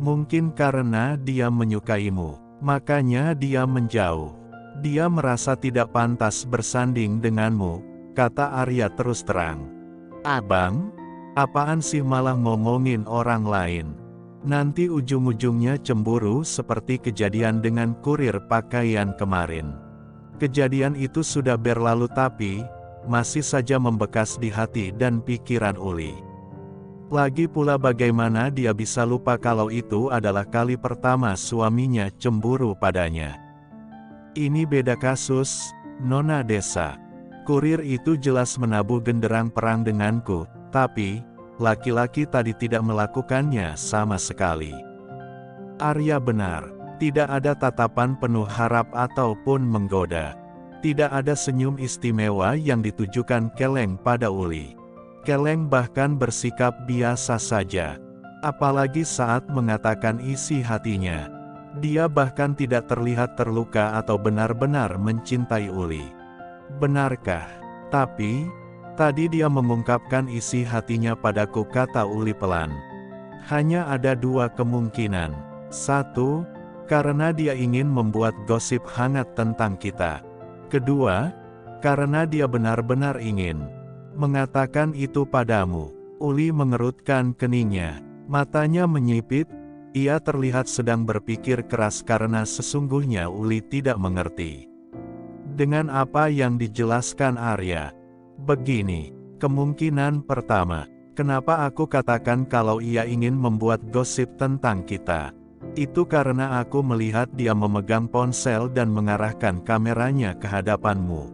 Mungkin karena dia menyukaimu, makanya dia menjauh. Dia merasa tidak pantas bersanding denganmu, kata Arya terus terang. Abang? Apaan sih malah ngomongin orang lain? Nanti ujung-ujungnya cemburu seperti kejadian dengan kurir pakaian kemarin. Kejadian itu sudah berlalu tapi, masih saja membekas di hati dan pikiran Uli. Lagi pula bagaimana dia bisa lupa kalau itu adalah kali pertama suaminya cemburu padanya. Ini beda kasus, Nona Desa. Kurir itu jelas menabuh genderang perang denganku, tapi, laki-laki tadi tidak melakukannya sama sekali. Arya benar, tidak ada tatapan penuh harap ataupun menggoda. Tidak ada senyum istimewa yang ditujukan Keleng pada Uli. Keleng bahkan bersikap biasa saja. Apalagi saat mengatakan isi hatinya. Dia bahkan tidak terlihat terluka atau benar-benar mencintai Uli. Benarkah? Tapi, tadi dia mengungkapkan isi hatinya padaku, kata Uli pelan. Hanya ada dua kemungkinan. Satu, karena dia ingin membuat gosip hangat tentang kita. Kedua, karena dia benar-benar ingin mengatakan itu padamu. Uli mengerutkan keningnya. Matanya menyipit. Ia terlihat sedang berpikir keras karena sesungguhnya Uli tidak mengerti dengan apa yang dijelaskan Arya. Begini, kemungkinan pertama, kenapa aku katakan kalau ia ingin membuat gosip tentang kita. Itu karena aku melihat dia memegang ponsel dan mengarahkan kameranya ke hadapanmu.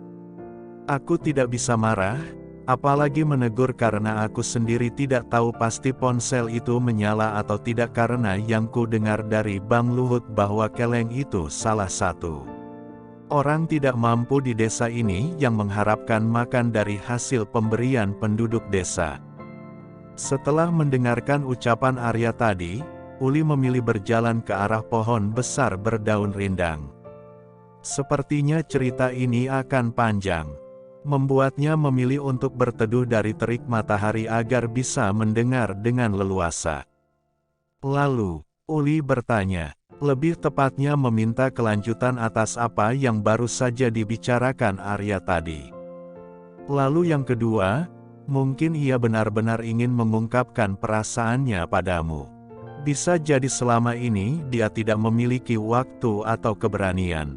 Aku tidak bisa marah, apalagi menegur karena aku sendiri tidak tahu pasti ponsel itu menyala atau tidak karena yang ku dengar dari Bang Luhut bahwa Keleng itu salah satu orang tidak mampu di desa ini yang mengharapkan makan dari hasil pemberian penduduk desa. Setelah mendengarkan ucapan Arya tadi, Uli memilih berjalan ke arah pohon besar berdaun rindang. Sepertinya cerita ini akan panjang. Membuatnya memilih untuk berteduh dari terik matahari agar bisa mendengar dengan leluasa. Lalu, Uli bertanya, lebih tepatnya meminta kelanjutan atas apa yang baru saja dibicarakan Arya tadi. Lalu yang kedua, mungkin ia benar-benar ingin mengungkapkan perasaannya padamu. Bisa jadi selama ini dia tidak memiliki waktu atau keberanian.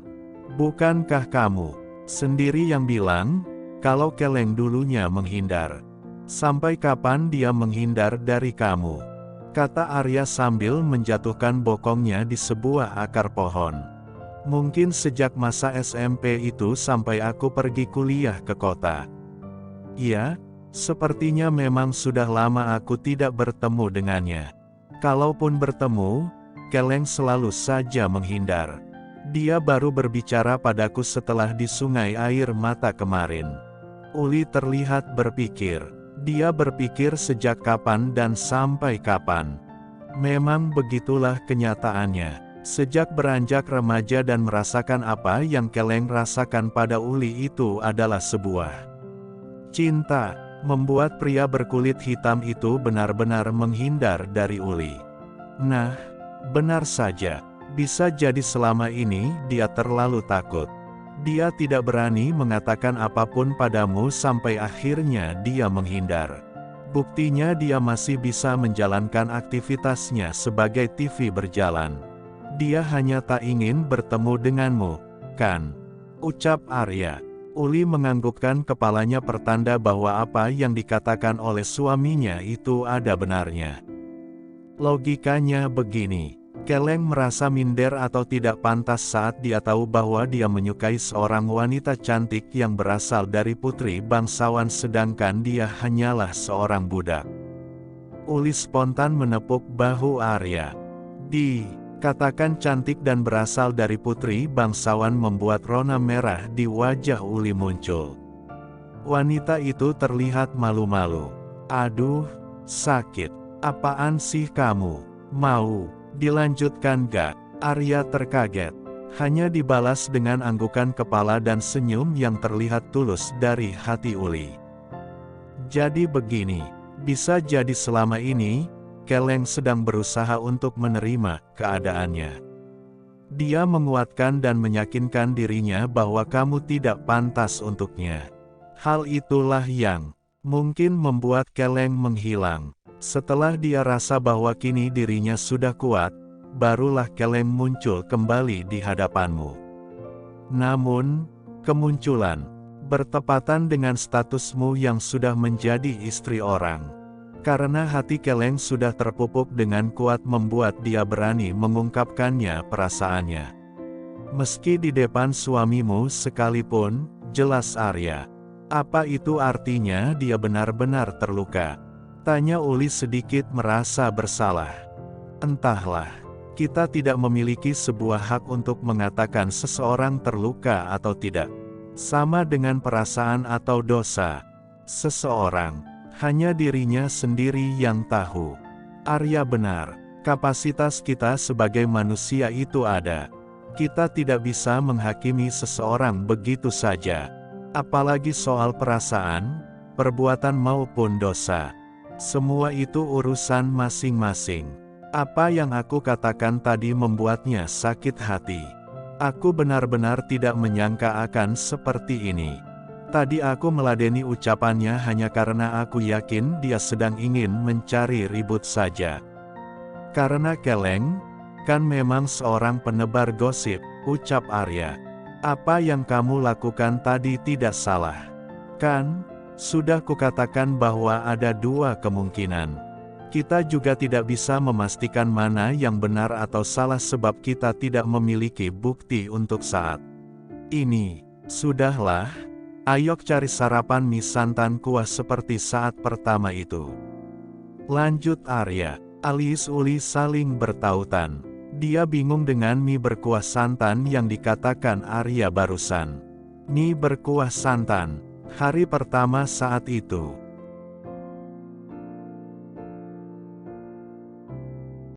Bukankah kamu sendiri yang bilang, kalau Keleng dulunya menghindar? Sampai kapan dia menghindar dari kamu? Kata Arya sambil menjatuhkan bokongnya di sebuah akar pohon. Mungkin sejak masa SMP itu sampai aku pergi kuliah ke kota. Ya, sepertinya memang sudah lama aku tidak bertemu dengannya. Kalaupun bertemu, Keleng selalu saja menghindar. Dia baru berbicara padaku setelah di Sungai Air Mata kemarin. Uli terlihat berpikir. Dia berpikir sejak kapan dan sampai kapan. Memang begitulah kenyataannya. Sejak beranjak remaja dan merasakan apa yang Keleng rasakan pada Uli itu adalah sebuah cinta. Membuat pria berkulit hitam itu benar-benar menghindar dari Uli. Nah, benar saja. Bisa jadi selama ini dia terlalu takut. Dia tidak berani mengatakan apapun padamu sampai akhirnya dia menghindar. Buktinya dia masih bisa menjalankan aktivitasnya sebagai TV berjalan. Dia hanya tak ingin bertemu denganmu, kan? Ucap Arya. Uli menganggukkan kepalanya pertanda bahwa apa yang dikatakan oleh suaminya itu ada benarnya. Logikanya begini. Keleng merasa minder atau tidak pantas saat dia tahu bahwa dia menyukai seorang wanita cantik yang berasal dari putri bangsawan sedangkan dia hanyalah seorang budak. Uli spontan menepuk bahu Arya. Katakan cantik dan berasal dari putri bangsawan membuat rona merah di wajah Uli muncul. Wanita itu terlihat malu-malu. Aduh, sakit. Apaan sih kamu? Mau dilanjutkan gak? Arya terkaget. Hanya dibalas dengan anggukan kepala dan senyum yang terlihat tulus dari hati Uli. Jadi begini, bisa jadi selama ini, Keleng sedang berusaha untuk menerima keadaannya. Dia menguatkan dan meyakinkan dirinya bahwa kamu tidak pantas untuknya. Hal itulah yang mungkin membuat Keleng menghilang. Setelah dia rasa bahwa kini dirinya sudah kuat, barulah Keleng muncul kembali di hadapanmu. Namun, kemunculan bertepatan dengan statusmu yang sudah menjadi istri orang. Karena hati Keleng sudah terpupuk dengan kuat membuat dia berani mengungkapkannya perasaannya. Meski di depan suamimu sekalipun, jelas Arya. Apa itu artinya dia benar-benar terluka? Tanya Uli sedikit merasa bersalah. Entahlah, kita tidak memiliki sebuah hak untuk mengatakan seseorang terluka atau tidak. Sama dengan perasaan atau dosa seseorang. Hanya dirinya sendiri yang tahu. Arya benar, kapasitas kita sebagai manusia itu ada. Kita tidak bisa menghakimi seseorang begitu saja. Apalagi soal perasaan, perbuatan maupun dosa. Semua itu urusan masing-masing. Apa yang aku katakan tadi membuatnya sakit hati. Aku benar-benar tidak menyangka akan seperti ini. Tadi aku meladeni ucapannya hanya karena aku yakin dia sedang ingin mencari ribut saja. Karena Keleng, kan memang seorang penebar gosip, ucap Arya. Apa yang kamu lakukan tadi tidak salah. Kan, sudah kukatakan bahwa ada dua kemungkinan. Kita juga tidak bisa memastikan mana yang benar atau salah sebab kita tidak memiliki bukti untuk saat ini. Sudahlah. Ayok cari sarapan mie santan kuah seperti saat pertama itu. Lanjut Arya. Alias Uli saling bertautan. Dia bingung dengan mie berkuah santan yang dikatakan Arya barusan. Mie berkuah santan. Hari pertama saat itu.